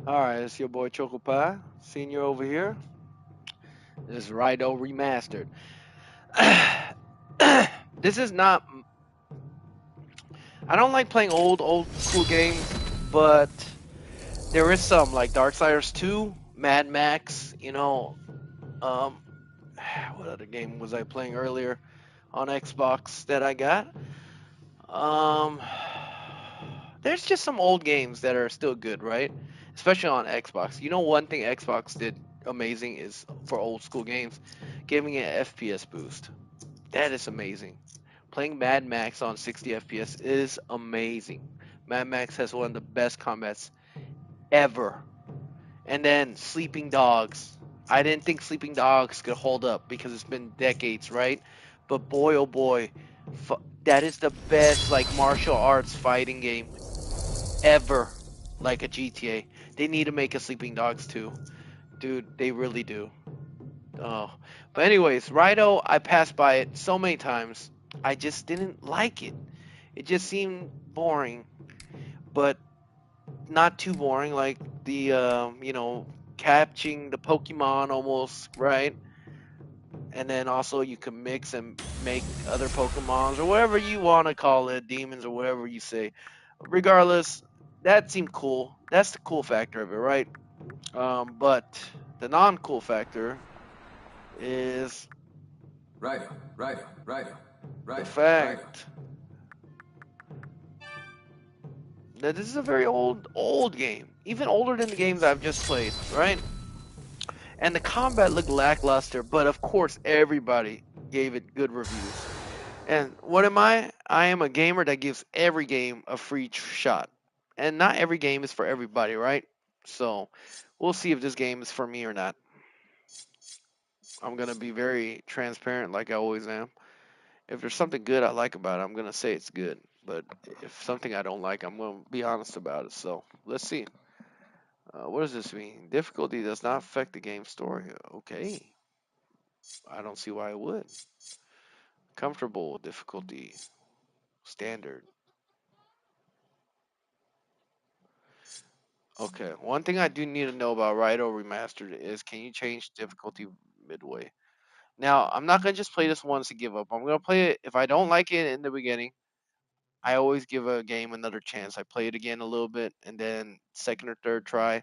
Alright, it's your boy Choco Pie, Senior over here. This is Raidou Remastered. This is not. I don't like playing old school games, but there is some like Darksiders 2, Mad Max. Um, what other game was I playing earlier on Xbox that I got? Um, there's just some old games that are still good, right? Especially on Xbox. You know, one thing Xbox did amazing is for old school games, giving it an FPS boost. That is amazing. Playing Mad Max on 60 FPS is amazing. Mad Max has one of the best combats ever. And then Sleeping Dogs. I didn't think Sleeping Dogs could hold up because it's been decades, right? But boy, oh boy, that is the best like martial arts fighting game ever. Like a GTA. They need to make a Sleeping Dogs too, dude. They really do. Oh, but anyways, Raidou, I passed by it so many times. I just didn't like it. It just seemed boring, but not too boring. Like the catching the Pokemon almost right, and then also you can mix and make other Pokemons or whatever you want to call it, demons or whatever you say. Regardless, that seemed cool. That's the cool factor of it, right? But the non-cool factor is Righto, righto, righto, the righto, righto. fact that this is a very old game, even older than the games I've just played, right? And the combat looked lackluster, but of course everybody gave it good reviews. And what am I? I am a gamer that gives every game a free shot. And not every game is for everybody, right? So we'll see if this game is for me or not. I'm gonna be very transparent, like I always am. If there's something good I like about it, I'm gonna say it's good. But if something I don't like, I'm gonna be honest about it. So let's see. What does this mean? Difficulty does not affect the game story. Okay. I don't see why it would. Comfortable difficulty. Standard. Okay. One thing I do need to know about Raidou Remastered is can you change difficulty midway? Now, I'm not going to just play this once and give up. I'm going to play it. If I don't like it in the beginning, I always give a game another chance. I play it again a little bit and then second or third try.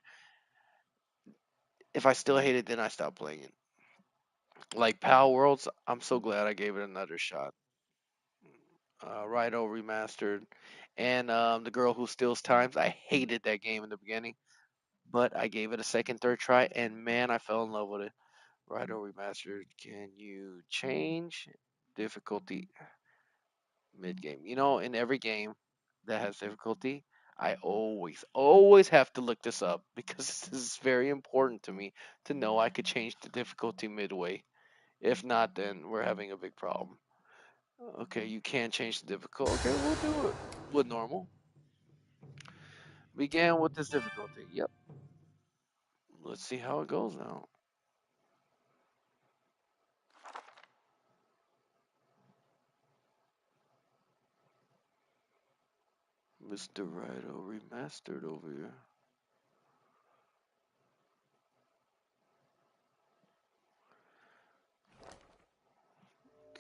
If I still hate it, then I stop playing it. Like Pal Worlds, I'm so glad I gave it another shot. Raidou Remastered, and The Girl Who Steals Times. I hated that game in the beginning, but I gave it a second, third try, and man, I fell in love with it. Raidou Remastered. Can you change difficulty mid game? You know, in every game that has difficulty, I always have to look this up because this is very important to me to know I could change the difficulty midway. If not, then we're having a big problem. Okay, you can change the difficulty. Okay, we'll do it with normal. Began with this difficulty. Yep. Let's see how it goes now. Mr. Rido Remastered over here.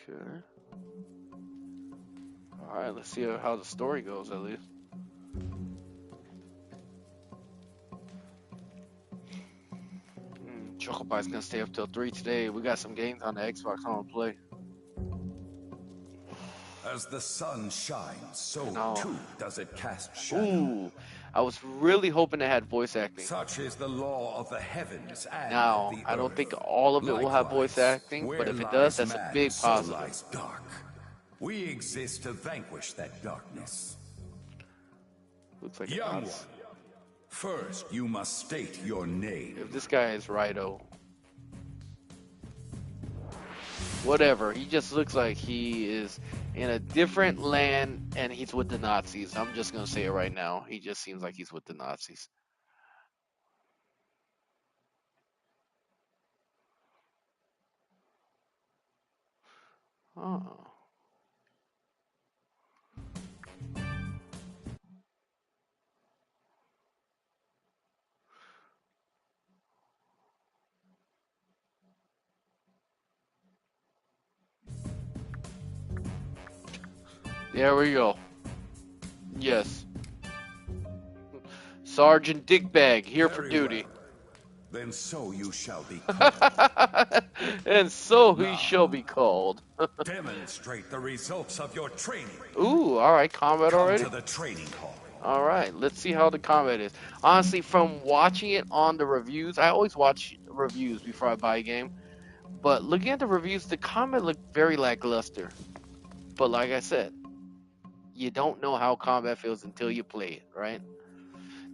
Okay. Alright, let's see how the story goes at least. Chocopie's gonna stay up till 3 today. We got some games on the Xbox I wanna play. As the sun shines, so Now, too does it cast shadow. ooh, I was really hoping it had voice acting. Such is the law of the heavens and Now, the I don't think earth. all of it will have voice Likewise, acting, but where if it does, lies that's a man, big so positive. lies dark. We exist to vanquish that darkness. Looks like an Young one, Odyssey. first you must state your name. If this guy is Rido, whatever, he just looks like he is in a different land and he's with the Nazis. I'm just gonna say it right now. He just seems like he's with the Nazis. Oh. There we go. Yes. Sergeant Dickbag, here for Very duty. well. Then so you shall be called. And so he Now, shall be called. demonstrate the results of your training. Ooh, alright, combat Come to already? the training hall. Alright, let's see how the combat is. Honestly, from watching it on the reviews, I always watch reviews before I buy a game. But looking at the reviews, the combat looked very lackluster. But like I said, you don't know how combat feels until you play it, right?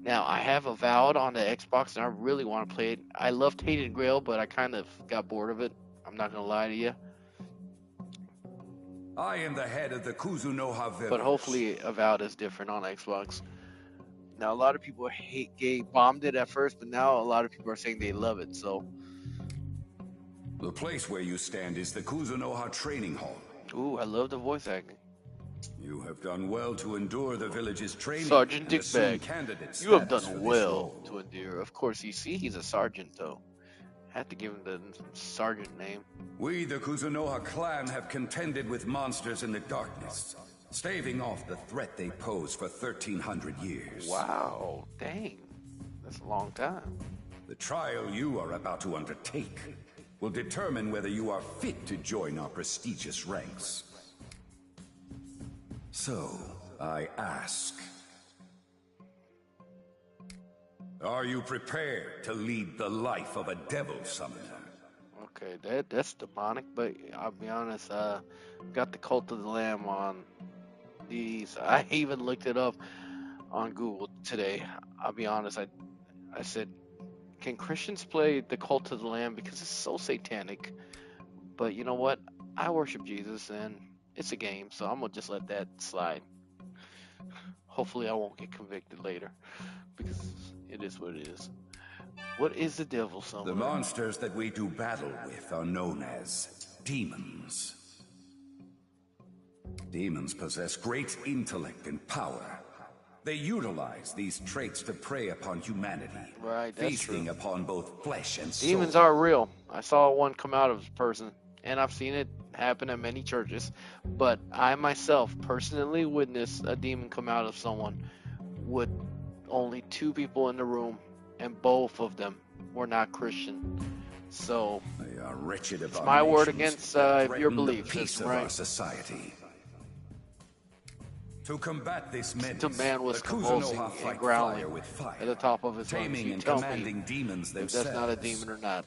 Now, I have Avowed on the Xbox, and I really want to play it. I loved Hated Grail, but I kind of got bored of it. I'm not going to lie to you. I am the head of the Kuzunoha village. But hopefully, Avowed is different on Xbox. Now, a lot of people bombed it at first, but now a lot of people are saying they love it, so. The place where you stand is the Kuzunoha training hall. Ooh, I love the voice acting. You have done well to endure the village's training. Sergeant and assume Dickbag, candidate you have status done for this well role. to endure. Of course, you see, he's a sergeant, though. Had to give him the sergeant name. We, the Kuzunoha clan, have contended with monsters in the darkness, staving off the threat they pose for 1,300 years. Wow, dang. That's a long time. The trial you are about to undertake will determine whether you are fit to join our prestigious ranks. So, I ask, are you prepared to lead the life of a devil summoner? Okay, that's demonic, but I'll be honest, got the Cult of the Lamb on these. I even looked it up on Google today. I'll be honest, I said, can Christians play the Cult of the Lamb because it's so satanic? But you know what? I worship Jesus and it's a game, so I'm gonna just let that slide. Hopefully I won't get convicted later because it is what it is. What is the devil summoner? The monsters that we do battle with are known as demons. Demons possess great intellect and power. They utilize these traits to prey upon humanity, Right, that's feasting true. upon both flesh and soul. Demons are real. I saw one come out of a person, and I've seen it happen at many churches. But I myself personally witnessed a demon come out of someone with only 2 people in the room, and both of them were not Christian. So They are wretched it's my word abominations against that your threaten the belief peace system, of our right? society. To combat this menace, The man was the convulsing Kuzunoha and fight growling fire with fire, at the top of his lungs. taming You and tell me commanding demons if themselves. that's not a demon or not.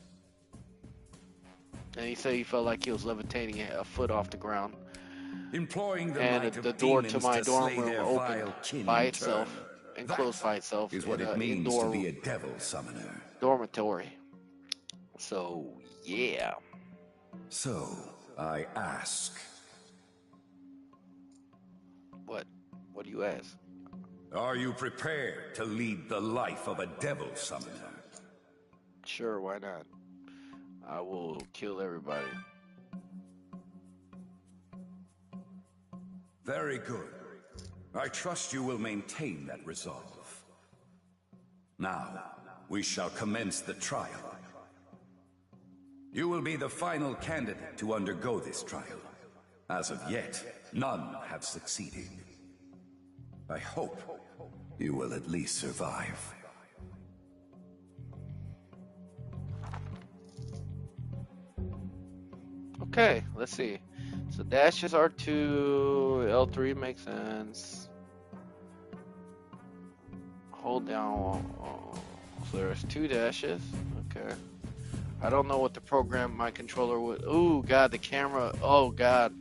And he said he felt like he was levitating a foot off the ground. Employing the And might of the door to demons my to dorm slay room their opened vile kin by in itself turn. and That closed by itself is in what it an means indoor to be a devil summoner. dormitory. So yeah. So, I ask, What do you ask? are you prepared to lead the life of a devil summoner? Sure, why not? I will kill everybody. Very good. I trust you will maintain that resolve. Now, we shall commence the trial. You will be the final candidate to undergo this trial. As of yet, none have succeeded. I hope you will at least survive. Okay, let's see. So dashes R2, L3 makes sense. Hold down. So there's 2 dashes. Okay. I don't know what the program my controller would. Ooh, God, the camera. Oh, God.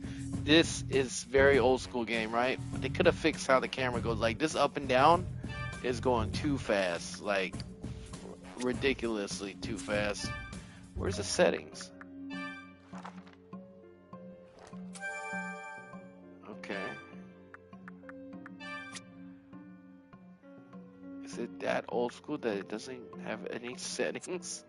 This is very old school game, right? But they could have fixed how the camera goes. Like, this up and down is going too fast. Like, ridiculously too fast. Where's the settings? Okay. Is it that old school that it doesn't have any settings?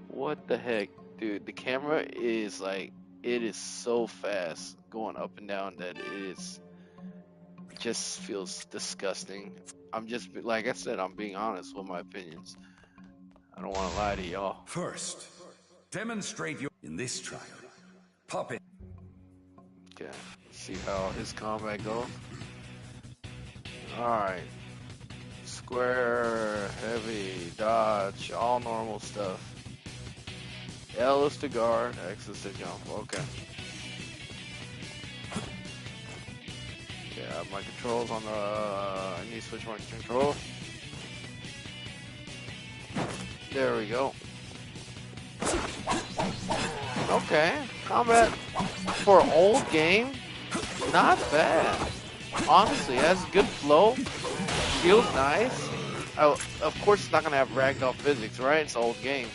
What the heck, dude? The camera is like, it is so fast going up and down that it just feels disgusting. I'm just, like I said, I'm being honest with my opinions. I don't want to lie to y'all. First, demonstrate your... In this trial, puppet... Okay, let's See how his combat goes. Alright. Square, heavy, dodge, all normal stuff. L is to guard, X is to jump. Okay. Yeah, my controls on the. I need to switch my control. There we go. Okay, combat for an old game, not bad. Honestly, it has good flow, feels nice. Of course, it's not gonna have ragdoll physics, right? It's an old game.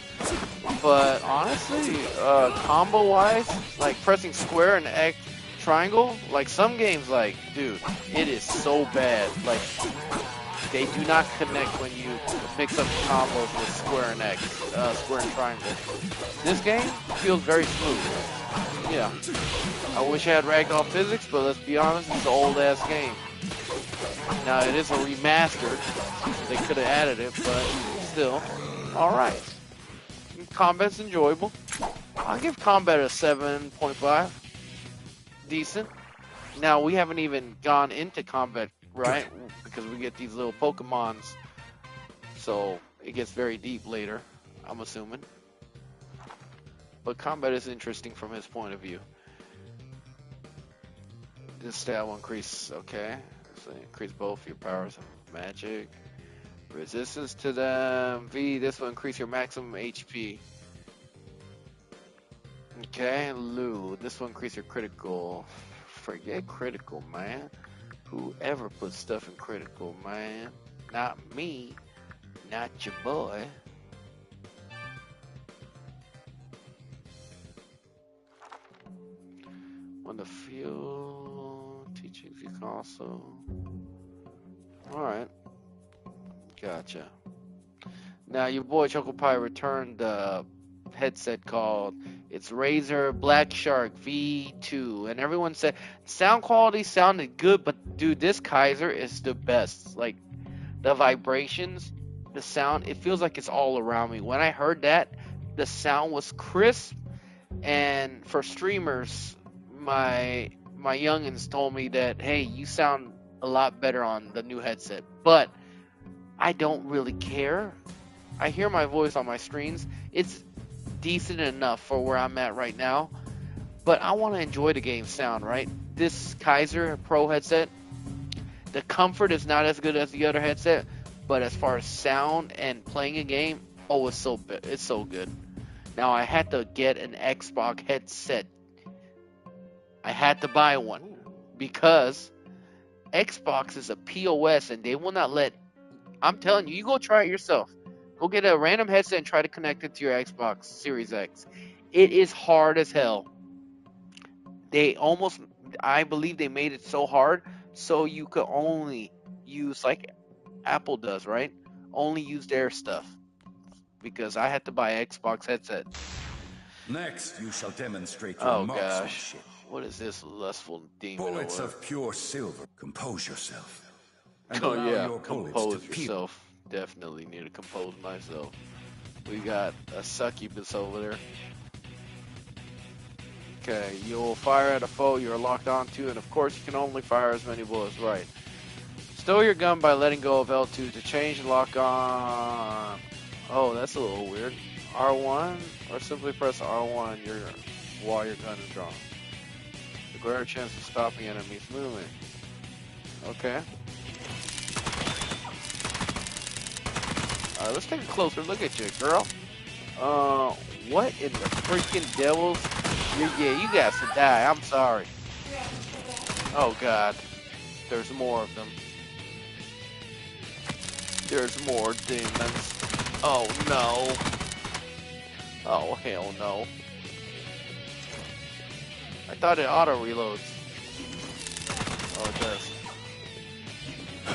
But honestly, combo-wise, like pressing square and X triangle, like some games, like, dude, it is so bad. Like, they do not connect when you mix up combos with square and X, square and triangle. This game feels very smooth. Yeah. I wish I had ragdoll physics, but let's be honest, it's an old-ass game. Now, it is a remastered. They could have added it, but still, alright. Combat's enjoyable. I'll give combat a 7.5. Decent. Now, we haven't even gone into combat, right? Because we get these little Pokemons. So, it gets very deep later, I'm assuming. But combat is interesting from his point of view. This stat will increase, okay. So increase both your powers of magic. Resistance to them. V, this will increase your maximum HP. Okay, Lou, this will increase your critical. Forget critical, man. Whoever puts stuff in critical, man. Not me. Not your boy. When the fuel teachings, you can also. Alright. Gotcha. Now, your boy Choco Pie returned the headset called it's Razer Black Shark V2, and everyone said sound quality sounded good, but dude, this Kaiser is the best. Like the vibrations, the sound, it feels like it's all around me. When I heard that, the sound was crisp, and for streamers, my youngins told me that, hey, you sound a lot better on the new headset, but I don't really care. I hear my voice on my screens. It's decent enough for where I'm at right now, but I want to enjoy the game sound, right? This Kaiser Pro headset, the comfort is not as good as the other headset, but as far as sound and playing a game, oh, it's so good. Now, I had to get an Xbox headset. I had to buy one because Xbox is a POS and they will not let. I'm telling you, you go try it yourself. Go get a random headset and try to connect it to your Xbox Series X. It is hard as hell. I believe they made it so hard so you could only use, like Apple does, right? Only use their stuff. Because I had to buy an Xbox headset. Next, you shall demonstrate your marksmanship. What is this lustful demon? Bullets of pure silver. Compose yourself. And yeah, compose yourself. Definitely need to compose myself. We got a succubus over there. Okay, you'll fire at a foe you're locked onto, and of course you can only fire as many bullets, right. Stow your gun by letting go of L2 to change and lock on. Oh, that's a little weird. R1, or simply press R1 while your gun is drawn. The greater chance of stopping enemies moving. Okay. Alright, let's take a closer look at you, girl. What in the freaking devils? Yeah, you got to die. I'm sorry. Oh, God. There's more of them. There's more demons. Oh, no. Oh, hell no. I thought it auto-reloads. Oh, it does.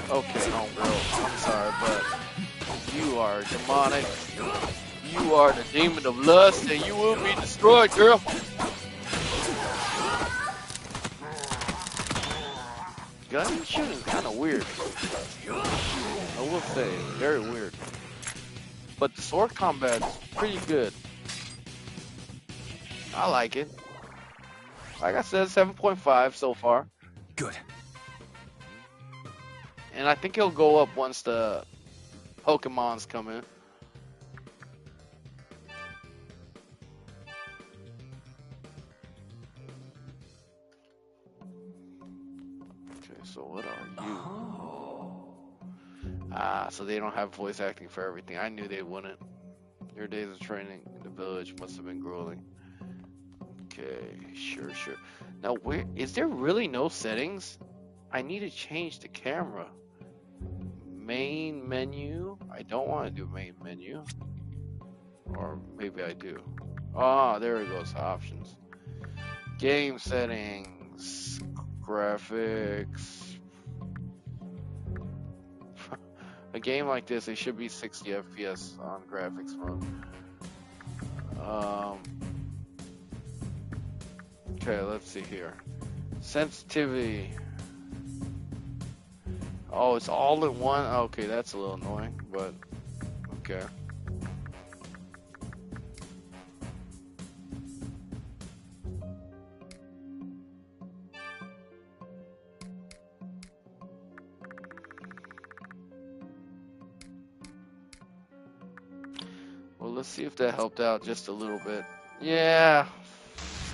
Okay, homegirl. I'm sorry, but you are demonic. You are the demon of lust, and you will be destroyed, girl. Gun shooting is kind of weird. I will say, very weird. But the sword combat's pretty good. I like it. Like I said, 7.5 so far. Good. And I think it'll go up once the Pokemons come in. Okay, so what are you? Ah, so they don't have voice acting for everything. I knew they wouldn't. Your days of training in the village must have been grueling. Okay, sure. Now, where is there really no settings? I need to change the camera. Main menu. I don't want to do main menu. Or maybe I do. Ah, there it goes. Options. Game settings. Graphics. A game like this, it should be 60 FPS on graphics mode. Okay, let's see here. Sensitivity. Oh, it's all in one? Okay, that's a little annoying, but okay. Well, let's see if that helped out just a little bit. Yeah,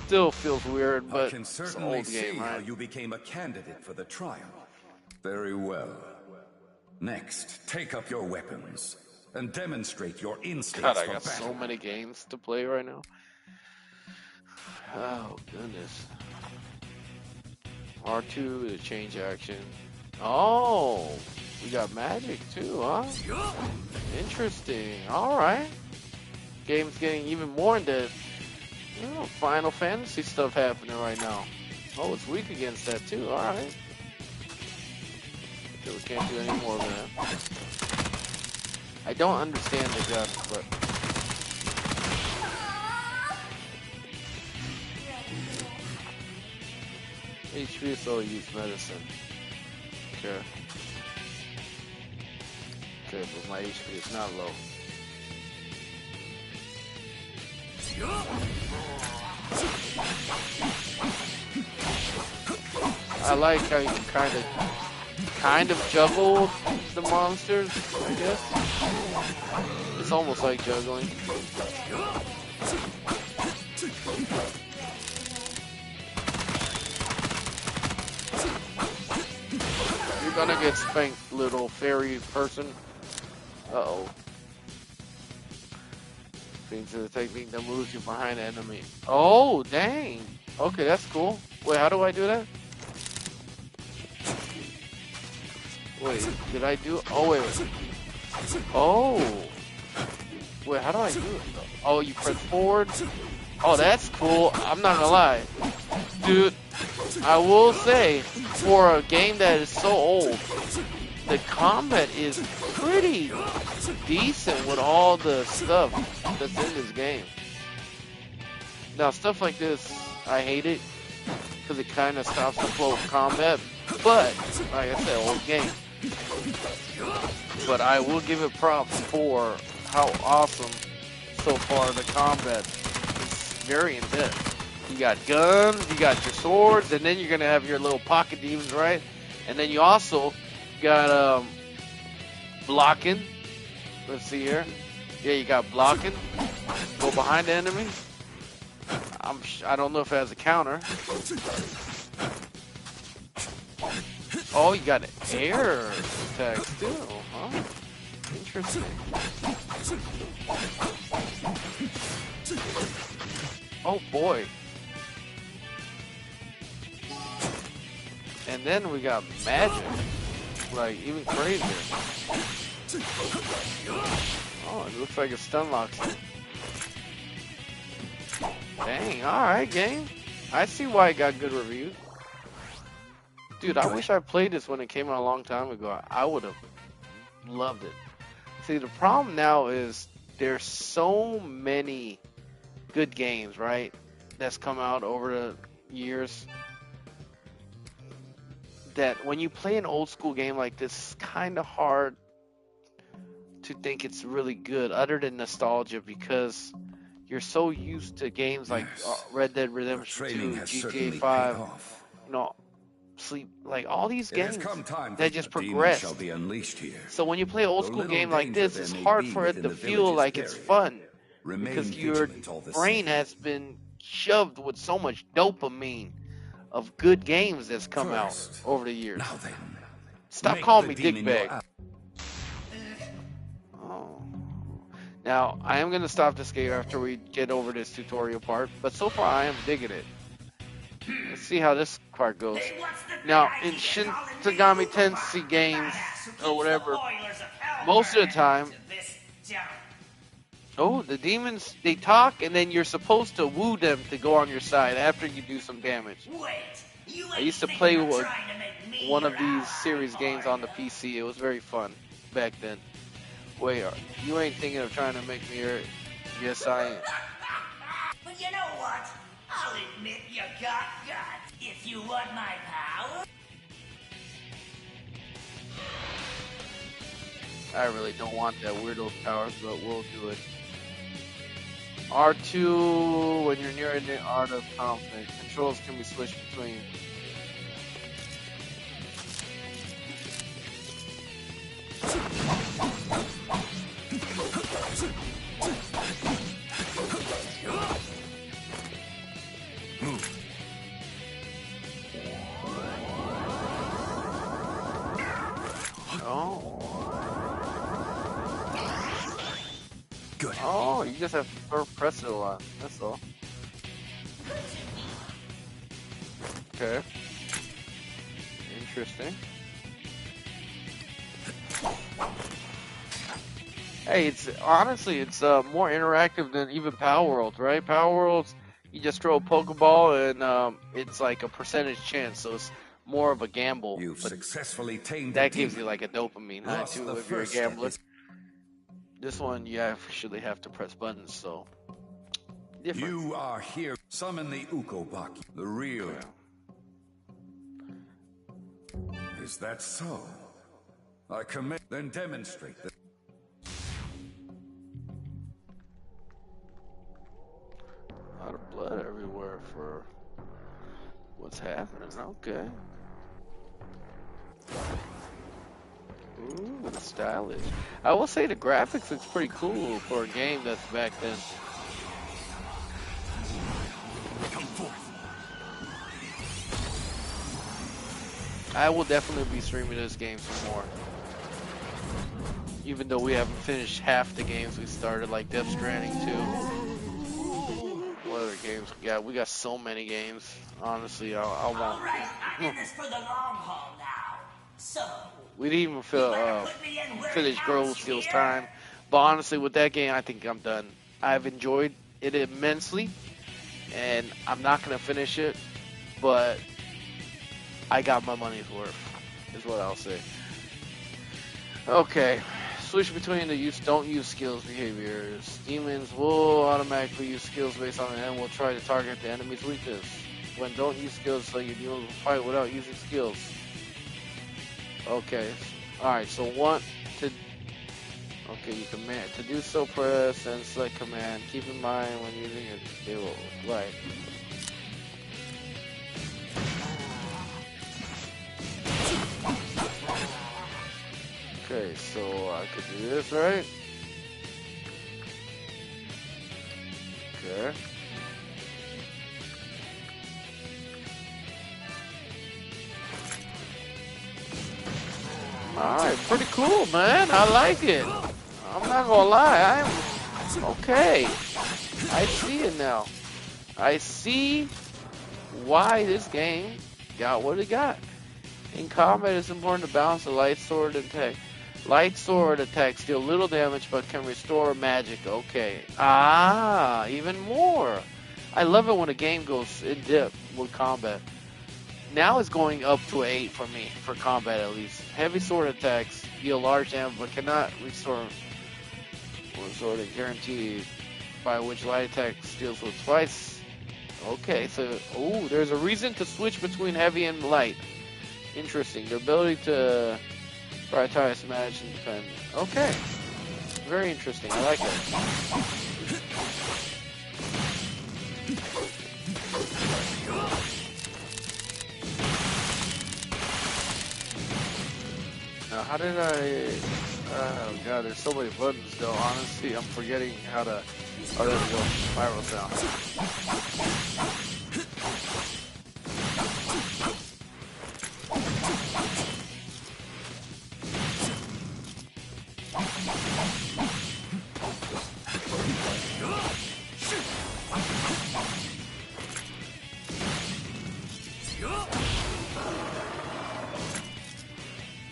still feels weird, I but can it's an certainly old see game, how right? you became a candidate for the trial. Very well. Next, take up your weapons and demonstrate your God, instincts I for got so battle. many games to play right now. Oh, goodness. R2 to change action. Oh, we got magic too, huh? Interesting. Alright. Game's getting even more into Final Fantasy stuff happening right now. Oh, it's weak against that too. Alright. Okay, we can't do any more of that. I don't understand the guns, but HP, so I use medicine. Okay. Okay, but my HP is not low. I like how you can kind of juggle the monsters, I guess. It's almost like juggling. You're gonna get spanked, little fairy person. Uh-oh. Things to the technique that moves you behind the enemy. Oh, dang. Okay, that's cool. Wait, how do I do that? Wait, did I do? Oh, wait. Oh. Wait, how do I do it? Oh, you press forward? Oh, that's cool. I'm not gonna lie. Dude, I will say, for a game that is so old, the combat is pretty decent with all the stuff that's in this game. Now, stuff like this, I hate it, because it kind of stops the flow of combat, but, like I said, old game. But I will give it props for how awesome so far the combat is very in-depth. You got guns, you got your swords, and then you're going to have your little pocket demons, right? And then you also got blocking. Let's see here. Yeah, you got blocking. Go behind the enemy. I don't know if it has a counter. Oh, you got air attacks too, huh? Interesting. Oh boy. And then we got magic. Like, even crazier. Oh, it looks like it stun locks him. Dang, alright, game. I see why it got good reviews. Dude, I wish I played this when it came out a long time ago. I would have loved it. See, the problem now is there's so many good games, right? That's come out over the years. That when you play an old school game like this, it's kind of hard to think it's really good other than nostalgia because you're so used to games like Yes, Red Dead your Redemption training 2, has GTA certainly paid 5, off. you know, Sleep, like all these It has games come time for that just the demons shall progressed. be unleashed here. So when you play an old Though school little game like danger this, there it's may hard be for it within to the feel village's like it's barrier, fun remain because your vigilant all the brain same. has been shoved with so much dopamine of good games that's come out First, over the years. now then, Stop make calling the me demon your dickbag. ally. Oh. Now, I am going to stop this game after we get over this tutorial part, but so far I am digging it. Let's see how this part goes. Hey, what's the big Now, in idea Shin calling me Tagami Ukabar, Tensei the games, badass who or keeps the whatever, boilers of hell most of the burning time, to this junk? oh, the demons, they talk, and then you're supposed to woo them to go on your side after you do some damage. Wait, you I ain't used to thinking play of trying to make me one your of these ally, series games are on the ya? PC. It was very fun back then. Wait, you ain't thinking of trying to make me your... Yes, I am. But you know what? I'll admit you got guts. If you want my power... I really don't want that weirdo powers, but we'll do it. R2, when you're near the art of conflict. Controls can be switched between. Oh. Good. Oh, you just have to press it a lot. That's all. Okay. Interesting. Hey, it's honestly, it's more interactive than even Power Worlds, right? Power Worlds, you just throw a Pokeball and it's like a percentage chance, so it's more of a gamble. You've But successfully tamed the that gives demon. you like a dopamine high Thus, too the if you're a first step gambler. is This one, you actually have to press buttons, so different. you are here. Summon the Ukobaki, the real. Okay. Is that so? I commit. Then demonstrate that. A lot of blood everywhere for what's happening. Okay. Ooh, stylish. I will say the graphics looks pretty cool for a game that's back then. Come forth. I will definitely be streaming this game some more. Even though we haven't finished half the games we started, like Death Stranding 2. What other games we got? We got so many games. Honestly, I won't. Alright, I'm in this for the long haul now. So, We didn't even you feel, better put me in where it finish counts, Grove you Steel's hear? time. But honestly, with that game, I think I'm done. I've enjoyed it immensely, and I'm not going to finish it, but I got my money's worth, is what I'll say. Okay, switch between the don't use skills behaviors. Demons will automatically use skills based on it and will try to target the enemy's weakness. When don't use skills, so your demons will fight without using skills. Okay, alright, so want to... Okay, you command. To do so, press and select command. Keep in mind when using it, they will... Right. Okay, so I could do this, right? Okay. Alright, pretty cool, man. I like it. I'm not gonna lie, I'm okay. I see it now. I see why this game got what it got. In combat, it's important to balance the light sword and attack. Light sword attacks deal little damage but can restore magic. Okay. Ah, even more. I love it when a game goes in depth with combat. Now it's going up to an 8 for me, for combat at least. Heavy sword attacks deal large damage but cannot restore one sword guaranteed, by which light attack deals with twice. Okay, so, ooh, there's a reason to switch between heavy and light. Interesting. Their ability to prioritize match and defend. Okay. Very interesting. I like it. how did I? Oh god, there's so many buttons though. Honestly, I'm forgetting how to. Oh, there we go. Spiral sound.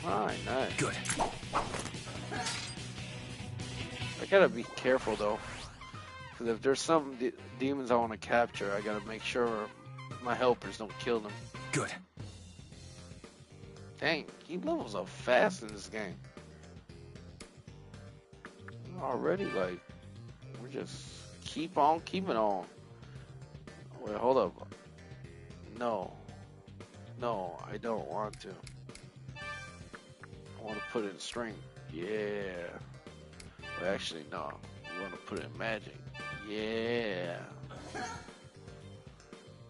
Alright, nice. Good. I gotta be careful though, because if there's some demons I want to capture, I gotta make sure my helpers don't kill them. Good. Dang, he levels up fast in this game. Already, like, we're just keep on keeping on. Wait, hold up. No, I don't want to. I want to put it in strength. Yeah. Well, actually, no. I want to put it in magic. Yeah.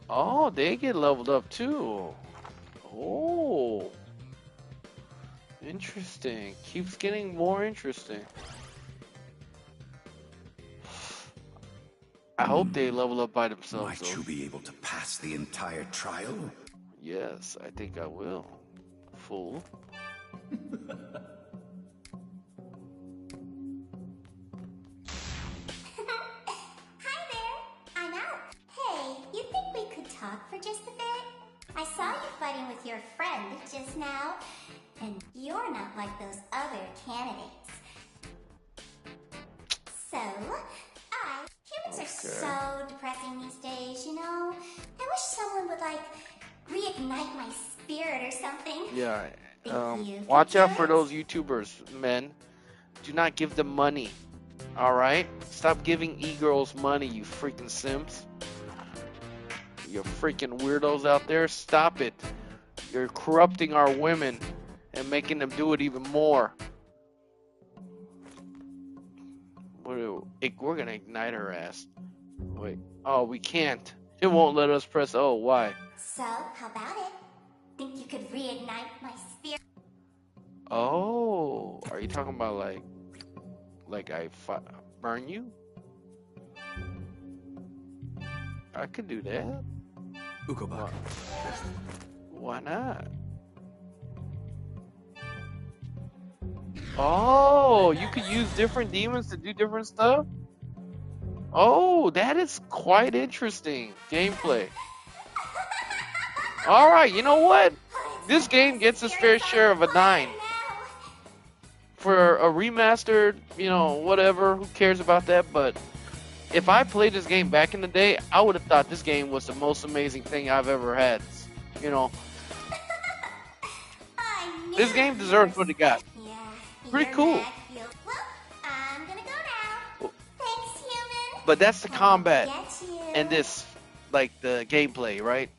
Oh, they get leveled up too. Oh. Interesting. Keeps getting more interesting. I hope they level up by themselves. Might though. you be able to pass the entire trial? Yes, I think I will. Fool. Hi there, I'm out. Hey, you think we could talk for just a bit? I saw you fighting with your friend just now, and you're not like those other candidates. So, humans are so depressing these days, you know? I wish someone would, like, reignite my spirit or something. Yeah. Think you Watch could out do for it? those YouTubers, men. Do not give them money. Alright? Stop giving e-girls money, you freaking simps. You freaking weirdos out there. Stop it. You're corrupting our women and making them do it even more. We're gonna ignite her ass. Wait. Oh, we can't. It won't let us press O. Why? So, how about it? Think you could reignite my spirit? Oh, are you talking about like burn you? I could do that. Ukobak. Why not? Oh, you could use different demons to do different stuff? Oh, that is quite interesting gameplay. Alright, you know what? This game gets its fair share of a 9. For a remastered, you know, whatever, who cares about that? But if I played this game back in the day, I would have thought this game was the most amazing thing I've ever had. You know, this game deserves what it got. Yeah, Pretty your cool. mag feels- Well, I'm gonna go now. Thanks, human. But that's the combat Get you. and this, like, the gameplay, right?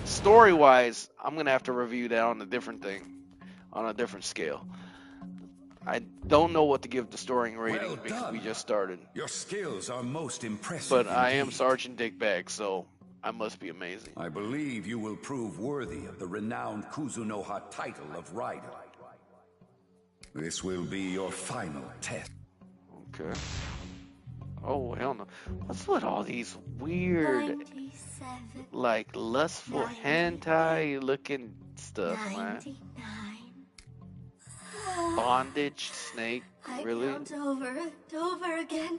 Story-wise, I'm gonna have to review that on a different thing, on a different scale. I don't know what to give the story rating Well because we done. just started. Your skills are most impressive. But I am indeed. Sergeant Dickbag, so I must be amazing. I believe you will prove worthy of the renowned Kuzunoha title of Raidou. This will be your final test. Okay. Oh, hell no. What's with all these weird, 97, like, lustful hentai looking stuff, man? 99. Bondage, snake, I really? count over and over again,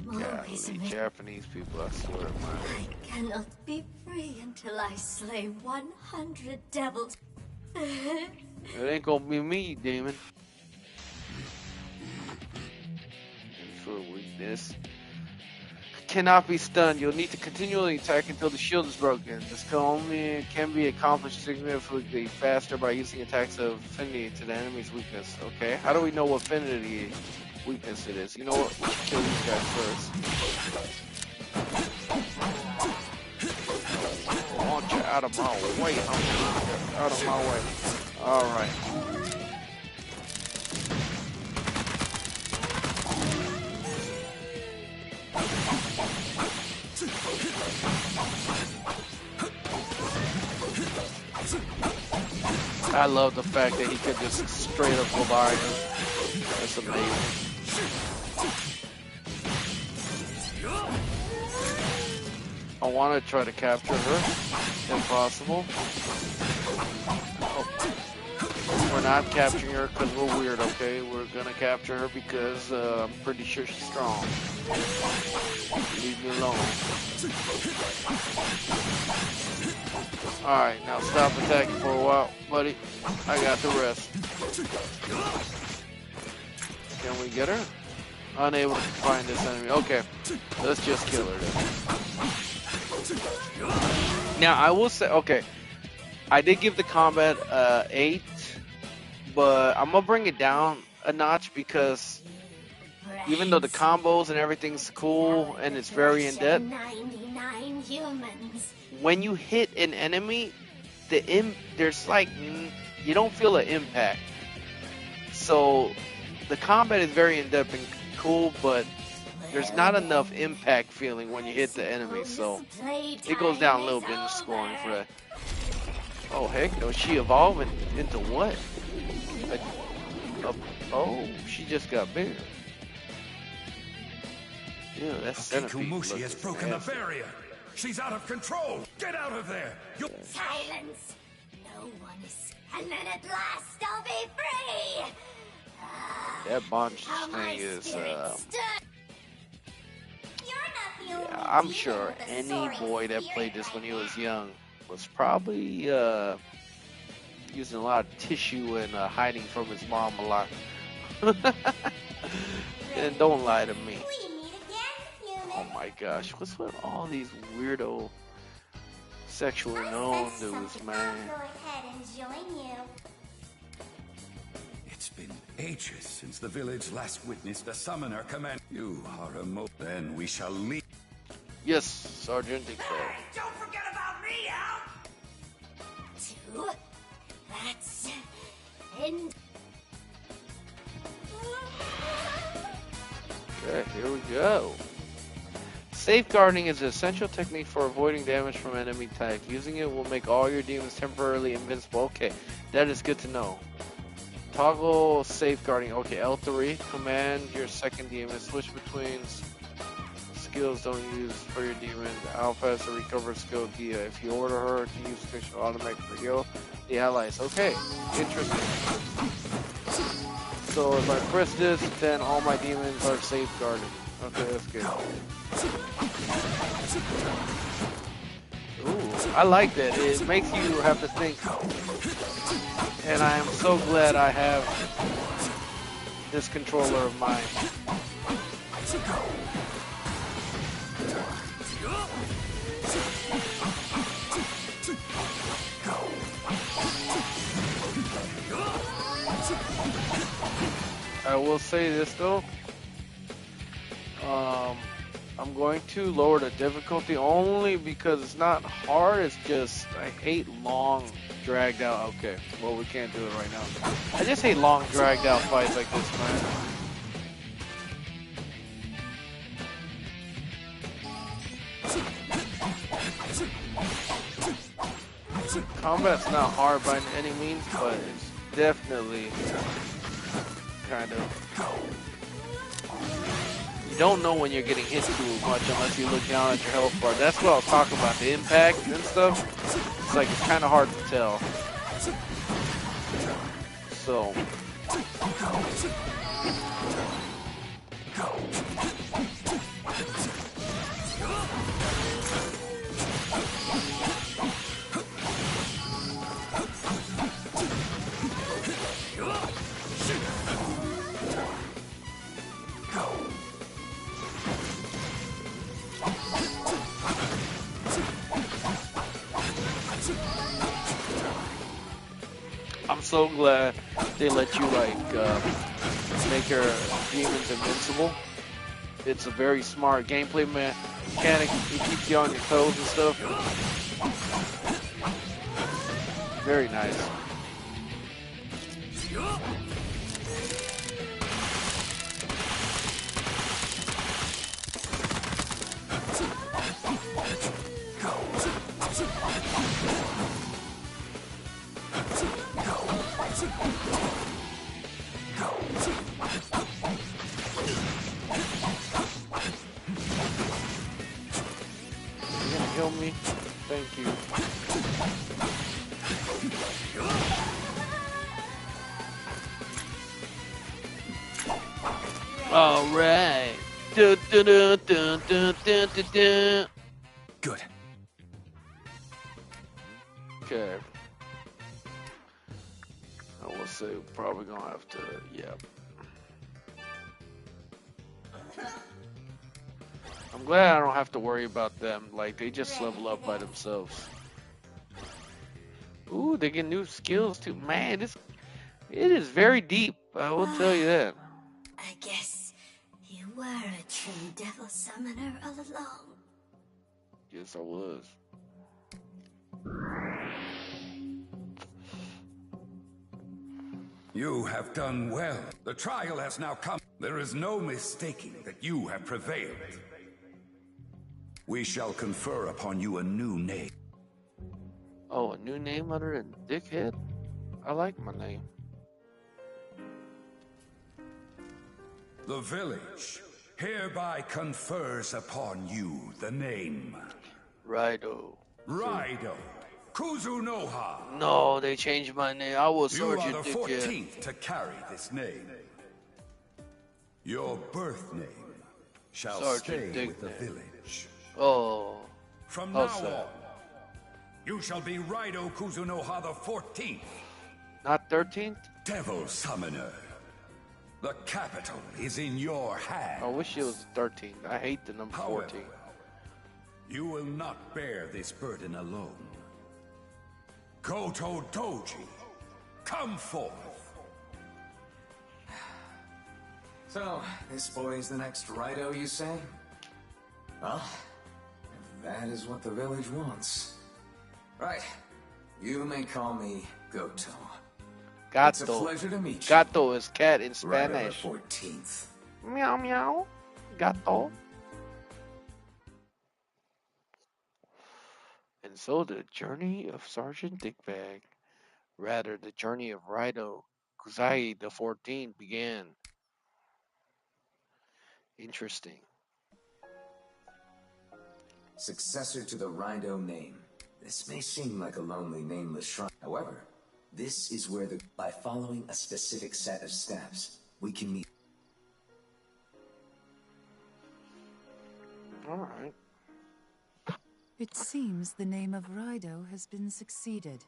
but I'm always Golly, amazed. Japanese people, I swear, man. I cannot be free until I slay 100 devils. It ain't gonna be me, demon. For weakness. Cannot be stunned. You'll need to continually attack until the shield is broken. This can be accomplished significantly faster by using attacks of affinity to the enemy's weakness. Okay, how do we know what affinity weakness it is? You know what? We should kill these guys first. I want you out of my way. Out of my way. All right. I love the fact that he could just straight up go by him. That's amazing. I want to try to capture her, if possible. Oh. We're not capturing her because we're weird, okay? We're gonna capture her because I'm pretty sure she's strong. Leave me alone. Alright, now stop attacking for a while, buddy. I got the rest. Can we get her? Unable to find this enemy. Okay, let's just kill her then. Now, I will say, okay, I did give the combat 8, but I'm going to bring it down a notch because even though the combos and everything's cool and it's very in-depth, 99 humans. when you hit an enemy, there's like, you don't feel an impact. So the combat is very in-depth and cool, but there's not enough impact feeling when you hit the enemy, so it goes down a little bit in the scoring for that. Oh heck no, she evolving into what? Oh, she just got bigger. Yeah, that's centipede. Kikumushi has broken the barrier. She's out of control. Get out of there. Silence. No one is. And then at last I'll be free. That bunch How my thing is, spirit stood. You're not the only yeah, I'm demon sure with a any soaring boy that spirit played this right when he was now. young was probably using a lot of tissue and hiding from his mom a lot. And don't lie to me. We meet again, human. Oh my gosh, what's with all these weirdo sexual I known sense dudes, something. man? I'll go ahead and join you. It's been ages since the village last witnessed a summoner command. You are a then we shall leave. Yes, Sergeant Dixon. Hey, don't forget about me, Al! 2. That's in. Okay, here we go. Safeguarding is an essential technique for avoiding damage from enemy attack. Using it will make all your demons temporarily invincible. Okay, that is good to know. Toggle safeguarding. Okay, L3. Command your second demon. Switch between skills don't use for your demon. Alpha has to recover skill Dia. If you order her to use special automatically heal the allies. Okay, interesting. So if I press this, then all my demons are safeguarded. Okay, that's good. Ooh, I like that. It makes you have to think. And I am so glad I have this controller of mine. I will say this though. I'm going to lower the difficulty only because it's not hard. It's just I hate long, dragged out. Okay, well we can't do it right now. I just hate long, dragged out fights like this, man. Combat's not hard by any means, but it's definitely kind of. You don't know when you're getting hit too much unless you look down at your health bar. That's what I was talking about, the impact and stuff. It's like it's kind of hard to tell. So. I'm so glad they let you like make your demons invincible. It's a very smart gameplay mechanic. It keeps you on your toes and stuff. Very nice. me. Thank you. All right. Dun, dun, dun, dun, dun, dun, dun, dun. Good. Okay. I will say we're probably gonna have to. Yeah. I'm glad I don't have to worry about them. Like they just level up by themselves. Ooh, they get new skills too. Man, it is very deep. I will tell you that. I guess you were a true devil summoner all along. Yes, I was. You have done well. The trial has now come. There is no mistaking that you have prevailed. We shall confer upon you a new name. Oh, a new name other than Dickhead? I like my name. The village hereby confers upon you the name Raidou. Raidou Kuzunoha. No, they changed my name. I was You are Sergeant the Dickhead. 14th to carry this name. Your birth name shall Sergeant stay with the Dickhead. village. Oh, From how now sad. on, you shall be Raidou Kuzunoha the 14th, Not 13th? Devil Summoner. The capital is in your hands. I wish it was 13th. I hate the number However, 14. you will not bear this burden alone. Koto Doji, come forth. So, this boy's the next Raidou, you say? Well, if that is what the village wants. Right. You may call me Goto. It's a Gato. pleasure to meet you. Gato is cat in Raidou Spanish. the 14th. Meow meow. Gato. And so the journey of Sergeant Dickbag, rather the journey of Raidou Kuzai the 14th began. Interesting. Successor to the Raidou name. This may seem like a lonely, nameless shrine. However, this is where by following a specific set of steps, we can meet. Alright. It seems the name of Raidou has been succeeded.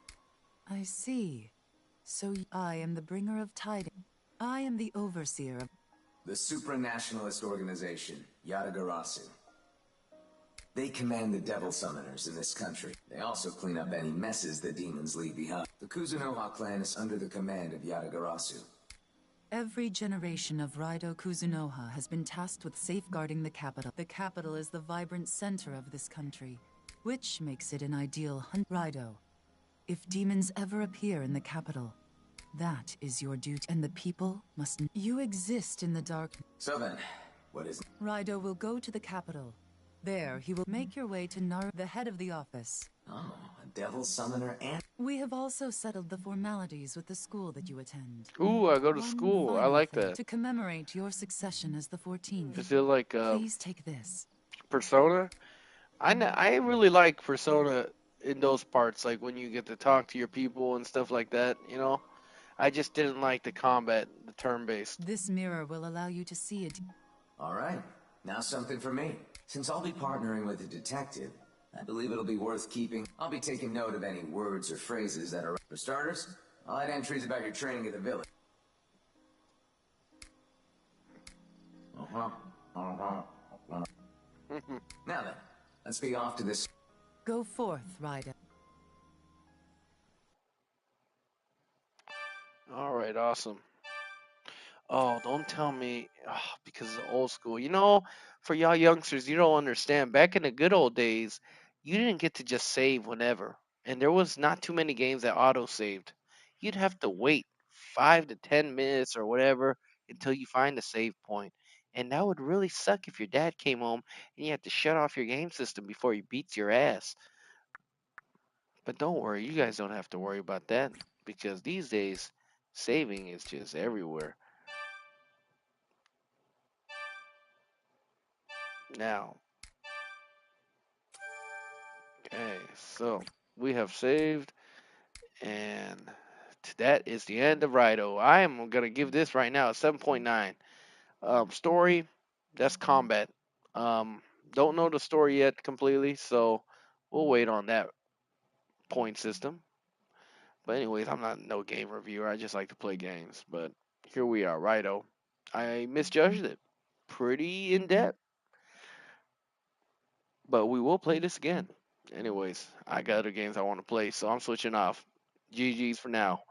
I see. So I am the bringer of tidings. I am the overseer of... The supranationalist organization, Yatagarasu. They command the devil summoners in this country. They also clean up any messes the demons leave behind. The Kuzunoha clan is under the command of Yatagarasu. Every generation of Raidou Kuzunoha has been tasked with safeguarding the capital. The capital is the vibrant center of this country, which makes it an ideal hunt. Raidou, if demons ever appear in the capital, that is your duty, and the people must... You exist in the dark. So then, what is... Raidou will go to the capital. There, he will make your way to the head of the office. Oh, a devil summoner and... We have also settled the formalities with the school that you attend. Ooh, I go to One school. I final like thing. that. To commemorate your succession as the 14th, Is it like please take this. Persona? I really like Persona in those parts, like when you get to talk to your people and stuff like that, you know? I just didn't like the combat, the turn-based. This mirror will allow you to see it. All right, now something for me. Since I'll be partnering with a detective, I believe it'll be worth keeping. I'll be taking note of any words or phrases that are... For starters, I'll add entries about your training at the village. Now then, let's be off to this... Go forth, Raidou. Alright, awesome. Oh, don't tell me because it's old school. You know, for y'all youngsters, you don't understand. Back in the good old days, you didn't get to just save whenever. And there was not too many games that auto saved. You'd have to wait 5 to 10 minutes or whatever until you find a save point. And that would really suck if your dad came home and you had to shut off your game system before he beats your ass. But don't worry, you guys don't have to worry about that because these days, saving is just everywhere. Now, Okay, so we have saved, and that is the end of Raidou. I am gonna give this right now a 7.9. Story, that's combat. Um, don't know the story yet completely, so we'll wait on that point system. But anyways, I'm not no game reviewer. I just like to play games. But here we are, Raidou. I misjudged it, pretty in depth, but we will play this again. Anyways, I got other games I want to play, so I'm switching off. GG's for now.